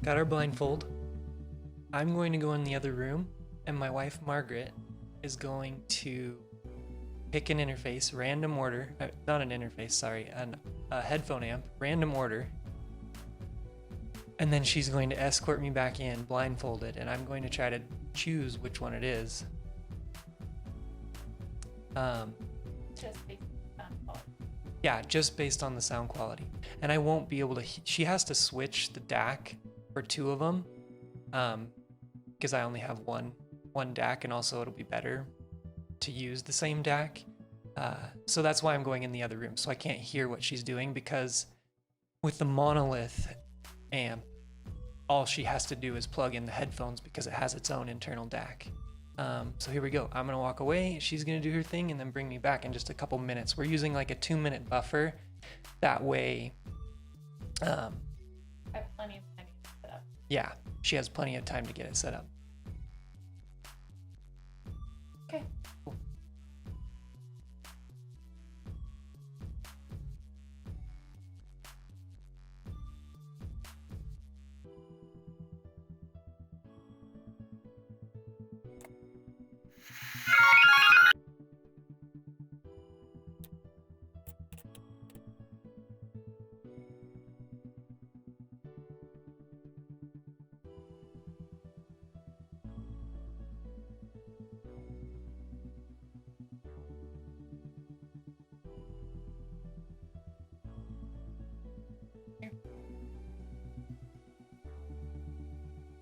Got our blindfold. I'm going to go in the other room, and my wife Margaret is going to pick an interface, random order, not an interface, sorry, a headphone amp, random order. And then she's going to escort me back in blindfolded, and I'm going to try to choose which one it is. Just based on sound quality. Yeah, just based on the sound quality. And I won't be able to, she has to switch the DAC for two of them, because I only have one DAC, and also it'll be better to use the same DAC. So that's why I'm going in the other room, so I can't hear what she's doing, because with the Monolith amp, all she has to do is plug in the headphones because it has its own internal DAC. So here we go. I'm gonna walk away, she's gonna do her thing, and then bring me back in just a couple minutes. We're using like a 2-minute buffer. That way, I have plenty of time to get set up. yeah, she has plenty of time to get it set up. Okay. Cool.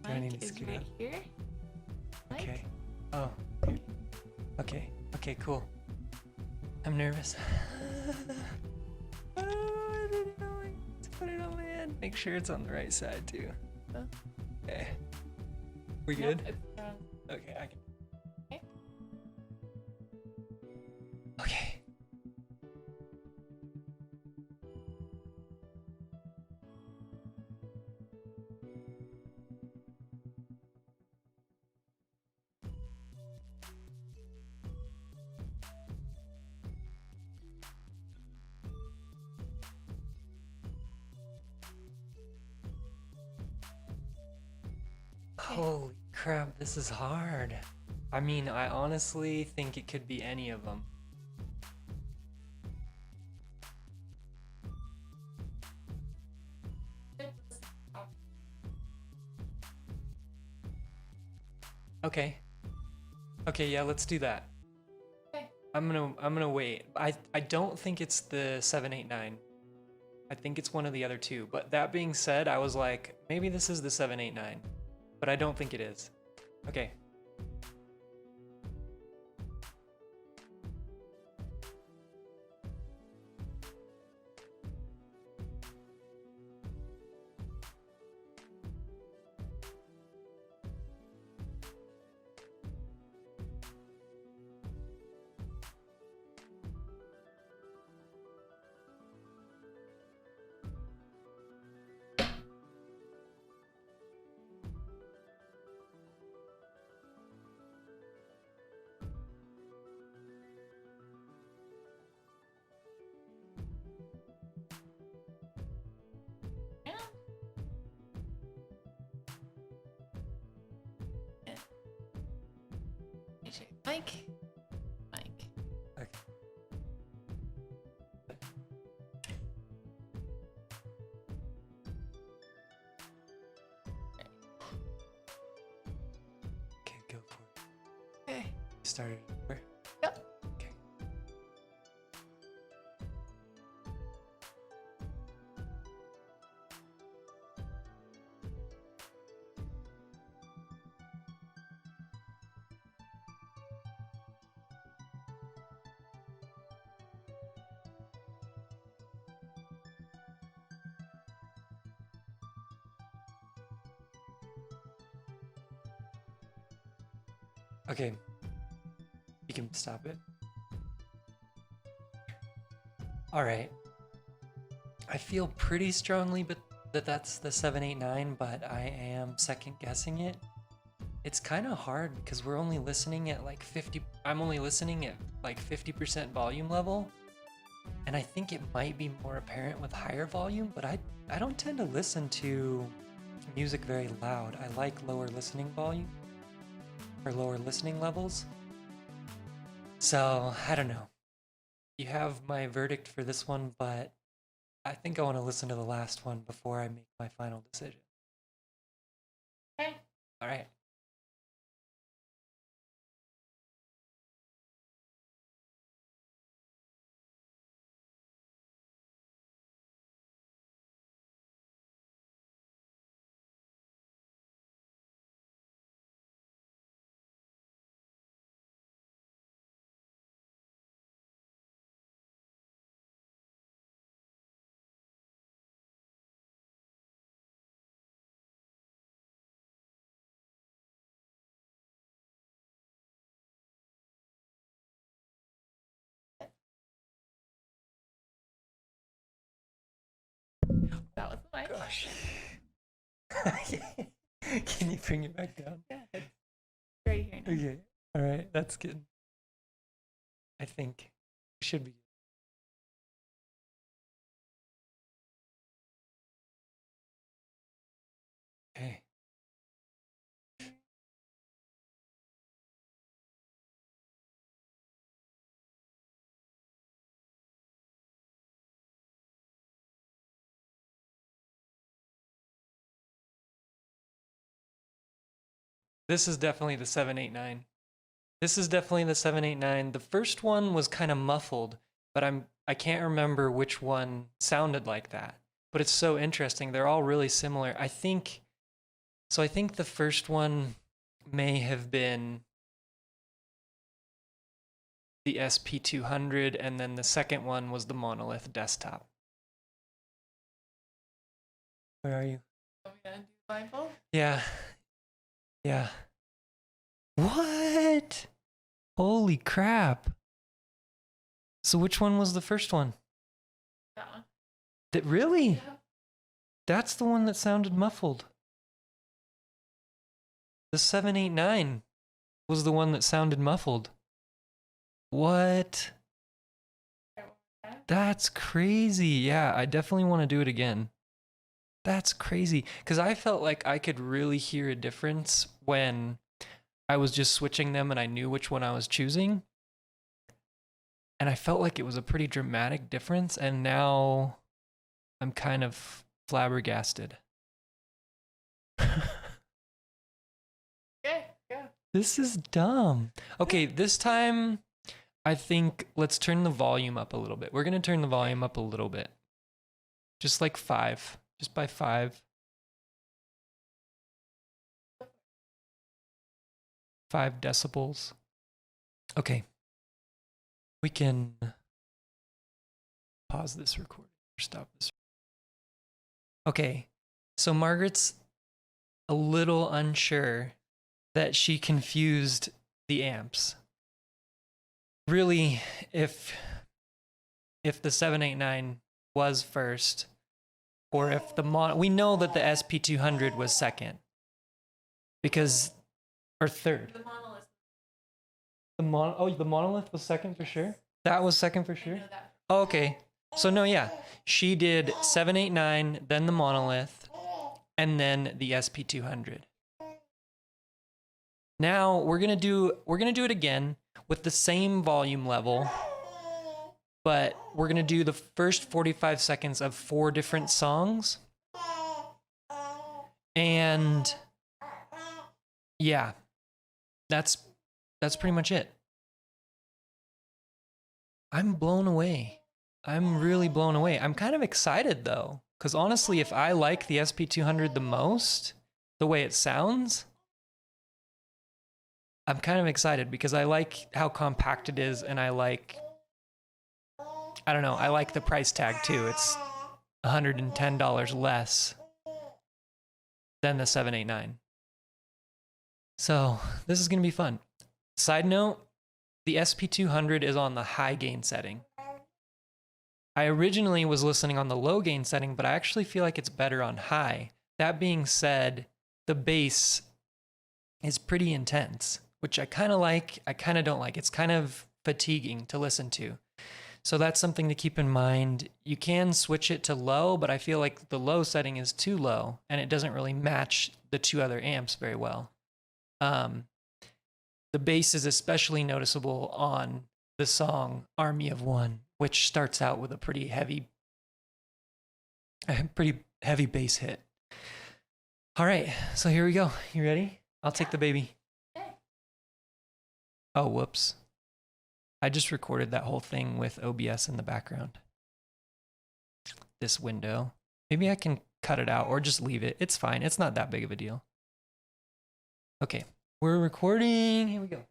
Do I need Mic to is scoot right up? here. Mic. Okay. Oh. Okay. Okay, cool. I'm nervous. Oh, I didn't know I had to put it on my head. Make sure it's on the right side too. Okay. We Nope, good? it's wrong. Okay, I can. Okay. Okay. Holy crap, this is hard. I mean, I honestly think it could be any of them. Okay. Okay, yeah, let's do that. Okay. I'm gonna wait. I don't think it's the 789. I think it's one of the other two. But that being said, I was like, maybe this is the 789. But I don't think it is. Okay. Mic. Okay. Okay, go for it. Okay. Started where? Yep. Okay. Okay. You can stop it. All right. I feel pretty strongly but that's the 789, but I am second guessing it. It's kind of hard because we're only listening at like 50. I'm only listening at like 50% volume level. And I think it might be more apparent with higher volume, but I don't tend to listen to music very loud. I like lower listening volume or lower listening levels. So I don't know. You have my verdict for this one, but I think I want to listen to the last one before I make my final decision. Okay. All right. That was the mic. Gosh. Can you bring it back down? Yeah, it's right here now. Okay. All right. That's good. I think it should be. Okay. This is definitely the 789. This is definitely the 789. The first one was kind of muffled, but I can't remember which one sounded like that. But it's so interesting. They're all really similar. I think the first one may have been the SP200, and then the second one was the Monolith desktop. Where are you? Are we gonna do blindfold? Yeah. Yeah. What? Holy crap. So which one was the first one? That one. Really? Yeah. That's the one that sounded muffled. The 789 was the one that sounded muffled. What? That's crazy. Yeah, I definitely want to do it again. That's crazy. Because I felt like I could really hear a difference when I was just switching them and I knew which one I was choosing. And I felt like it was a pretty dramatic difference. And now I'm kind of flabbergasted. Okay, go. This is dumb. Okay, this time I think let's turn the volume up a little bit. We're going to turn the volume up a little bit. Just like 5. Just by 5. 5 decibels. Okay. We can pause this recording or stop this. Okay. So Margaret's a little unsure that she confused the amps. Really, if the 789 was first, or if we know that the SP200 was second, because, or third. The monolith. The Monolith was second for sure? That was second for sure? I know that. Oh, okay. So no, yeah. She did 789, then the Monolith, and then the SP200. Now we're gonna do it again with the same volume level, but we're gonna do the first 45 seconds of 4 different songs. And yeah, that's pretty much it. I'm blown away. I'm really blown away. I'm kind of excited though, because honestly, if I like the SP200 the most, the way it sounds, I'm kind of excited because I like how compact it is, and I like the price tag too. It's $110 less than the 789. So this is going to be fun. Side note, the SP200 is on the high gain setting. I originally was listening on the low gain setting, but I actually feel like it's better on high. That being said, the bass is pretty intense, which I kind of like, I kind of don't like. It's kind of fatiguing to listen to. So that's something to keep in mind. You can switch it to low, but I feel like the low setting is too low and it doesn't really match the two other amps very well. The bass is especially noticeable on the song Army of One, which starts out with a pretty heavy bass hit. All right, so here we go. You ready? I'll take the baby. Okay. Oh, whoops. I just recorded that whole thing with OBS in the background. This window. Maybe I can cut it out or just leave it. It's fine. It's not that big of a deal. Okay, we're recording. Here we go.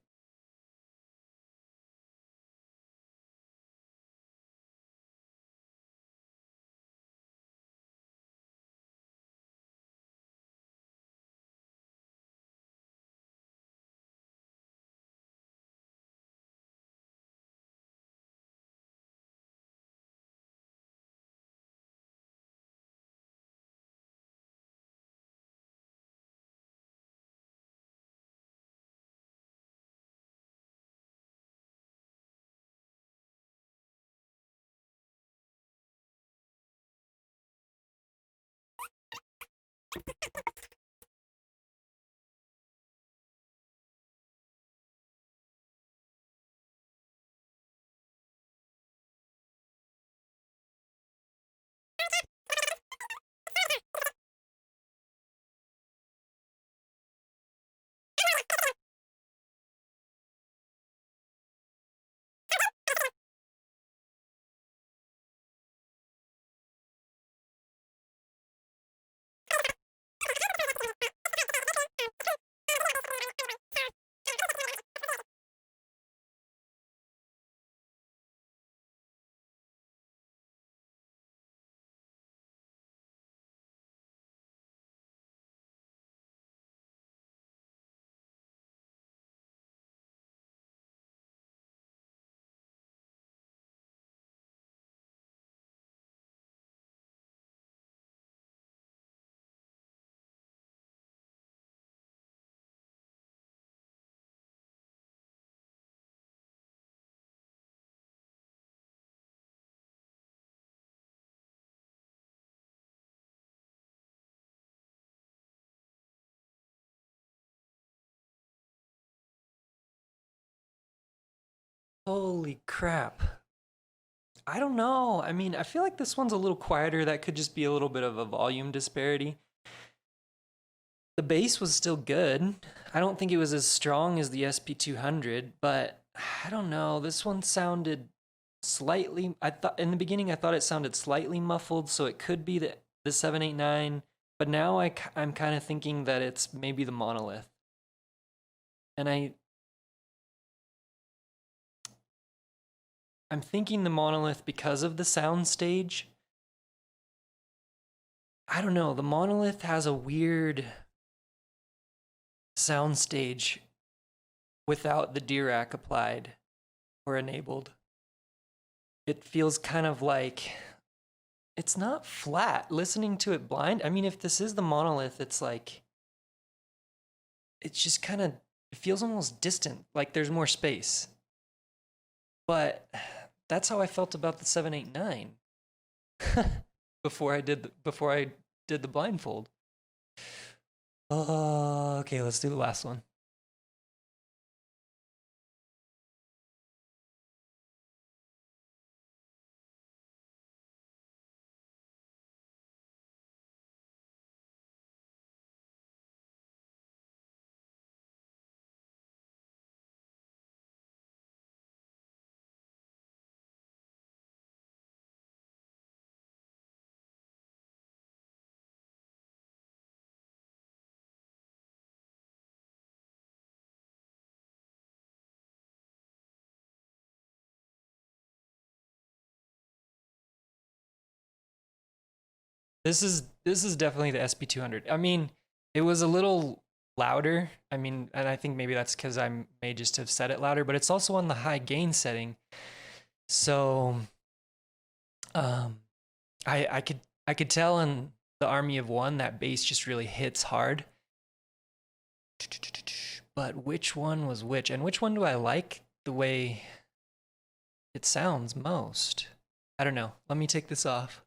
Holy crap. I don't know. I mean, I feel like this one's a little quieter. That could just be a little bit of a volume disparity. The bass was still good. I don't think it was as strong as the SP200, but I don't know. This one sounded slightly, I thought in the beginning I thought it sounded slightly muffled, so it could be the 789, but now I'm kind of thinking that it's maybe the Monolith. And I'm thinking the Monolith because of the sound stage. I don't know, the Monolith has a weird sound stage without the Dirac applied or enabled. It feels kind of like it's not flat. Listening to it blind, I mean, if this is the Monolith, it's like it's just kind of, it feels almost distant, like there's more space. But that's how I felt about the 789 before I did the blindfold. Okay, let's do the last one. This is definitely the SP200. I mean, it was a little louder. I mean, and I think maybe that's because I may just have set it louder, but it's also on the high gain setting. So I could tell in the Army of One that bass just really hits hard. But which one was which? And which one do I like the way it sounds most. I don't know. Let me take this off.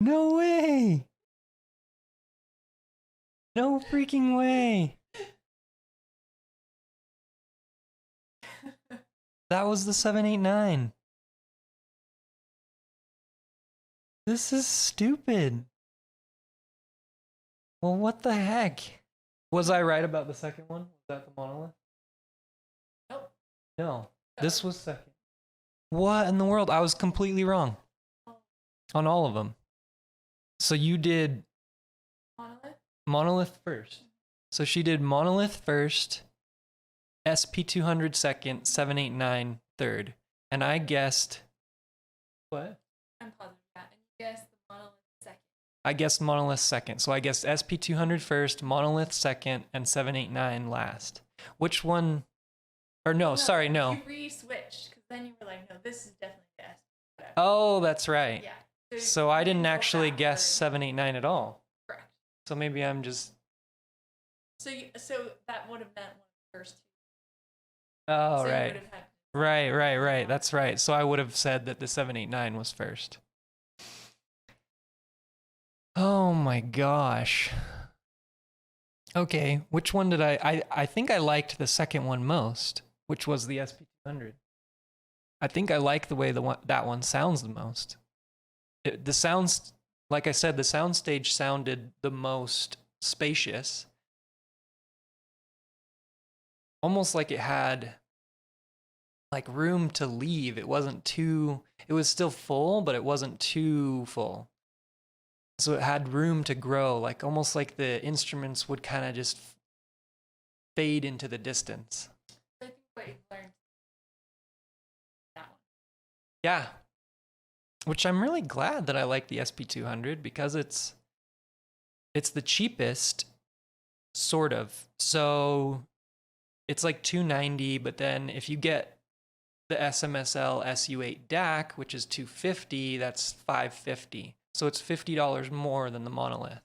No way! No freaking way! That was the 789. This is stupid. Well, what the heck? Was I right about the second one? Was that the Monolith? Nope. No, this was second. What in the world? I was completely wrong on all of them. So you did Monolith first. So she did Monolith first, SP200 second, 789 third. And I guessed... What? I'm positive that. And you guessed the Monolith second. I guessed Monolith second. So I guessed SP200 first, Monolith second, and 789 last. Which one? Or no, sorry, no. You re-switched, because then you were like, no, this is definitely the S. Whatever. Oh, that's right. Yeah. So I didn't actually guess 789 at all. Correct. So maybe I'm just... So that would have meant one of the first two. Oh, So right. Right. That's right. So I would have said that the 789 was first. Oh my gosh. Okay, which one did I think I liked the second one most, which was the SP200. I think I like the way that one sounds the most. The sounds, like I said, the soundstage sounded the most spacious. Almost like it had like room to leave. It wasn't too, it was still full, but it wasn't too full. So it had room to grow, like almost like the instruments would kind of just fade into the distance. I think what you learned that one. Yeah. Which I'm really glad that I like the SP200 because it's the cheapest, sort of. So it's like $290, but then if you get the SMSL SU8 DAC, which is $250, that's $550. So it's $50 more than the Monolith.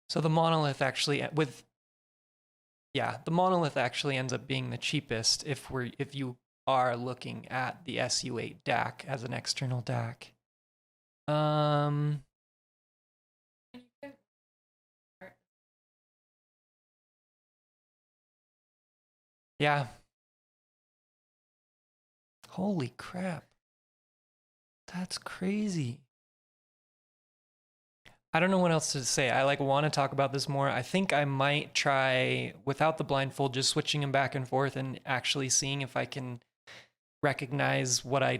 So the Monolith actually the Monolith actually ends up being the cheapest if you are looking at the SU8 DAC as an external DAC. Yeah. Holy crap. That's crazy. I don't know what else to say. I want to talk about this more. I think I might try without the blindfold, just switching them back and forth and actually seeing if I can recognize what I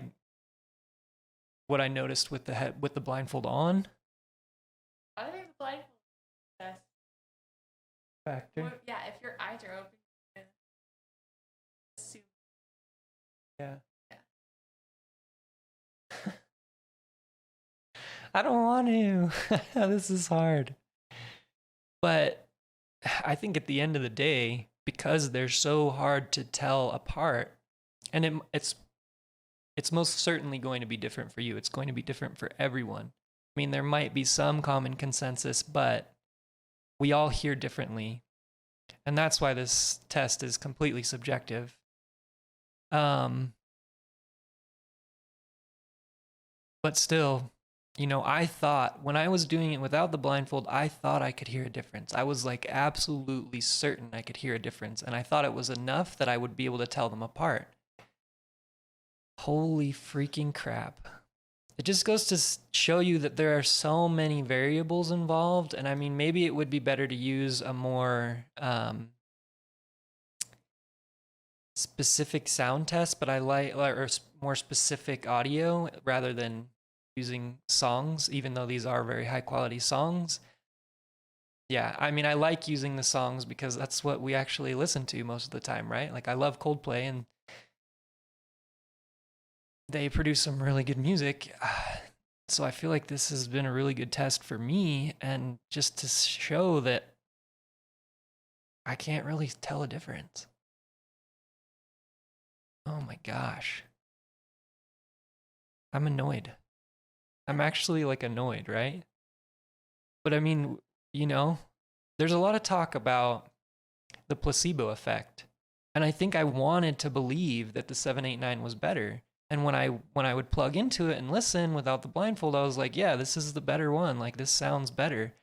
noticed with the blindfold on. I think the blindfold is the best Factor. Well, yeah, if your eyes are open, you can assume. Yeah. I don't want to. This is hard. But I think at the end of the day, because they're so hard to tell apart, and it's most certainly going to be different for you. It's going to be different for everyone. I mean, there might be some common consensus, but we all hear differently. And that's why this test is completely subjective. But still, I thought when I was doing it without the blindfold, I thought I could hear a difference. I was like absolutely certain I could hear a difference. And I thought it was enough that I would be able to tell them apart. Holy freaking crap. It just goes to show you that there are so many variables involved. And I mean, maybe it would be better to use a more specific sound test, but I like, or more specific audio rather than using songs, even though these are very high quality songs. Yeah, I mean, I like using the songs because that's what we actually listen to most of the time, right? Like, I love Coldplay and they produce some really good music. So I feel like this has been a really good test for me, and just to show that I can't really tell a difference. Oh my gosh. I'm annoyed. I'm actually like annoyed, right? But I mean, you know, there's a lot of talk about the placebo effect. And I think I wanted to believe that the 789 was better. And when I would plug into it and listen without the blindfold, I was like, yeah, this is the better one. Like this sounds better.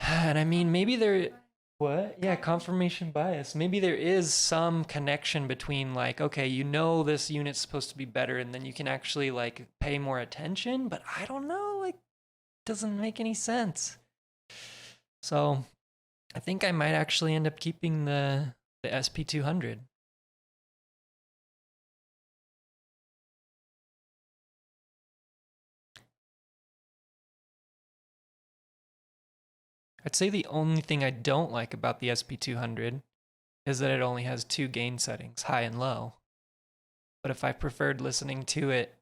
And I mean, maybe there what? Yeah, confirmation bias. Maybe there is some connection between like, okay, you know this unit's supposed to be better and then you can actually like pay more attention, but I don't know, like it doesn't make any sense. So, I think I might actually end up keeping the SP200. I'd say the only thing I don't like about the SP200 is that it only has 2 gain settings, high and low. But if I preferred listening to it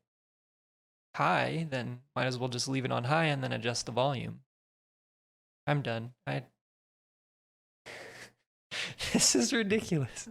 high, then might as well just leave it on high and then adjust the volume. I'm done. This is ridiculous.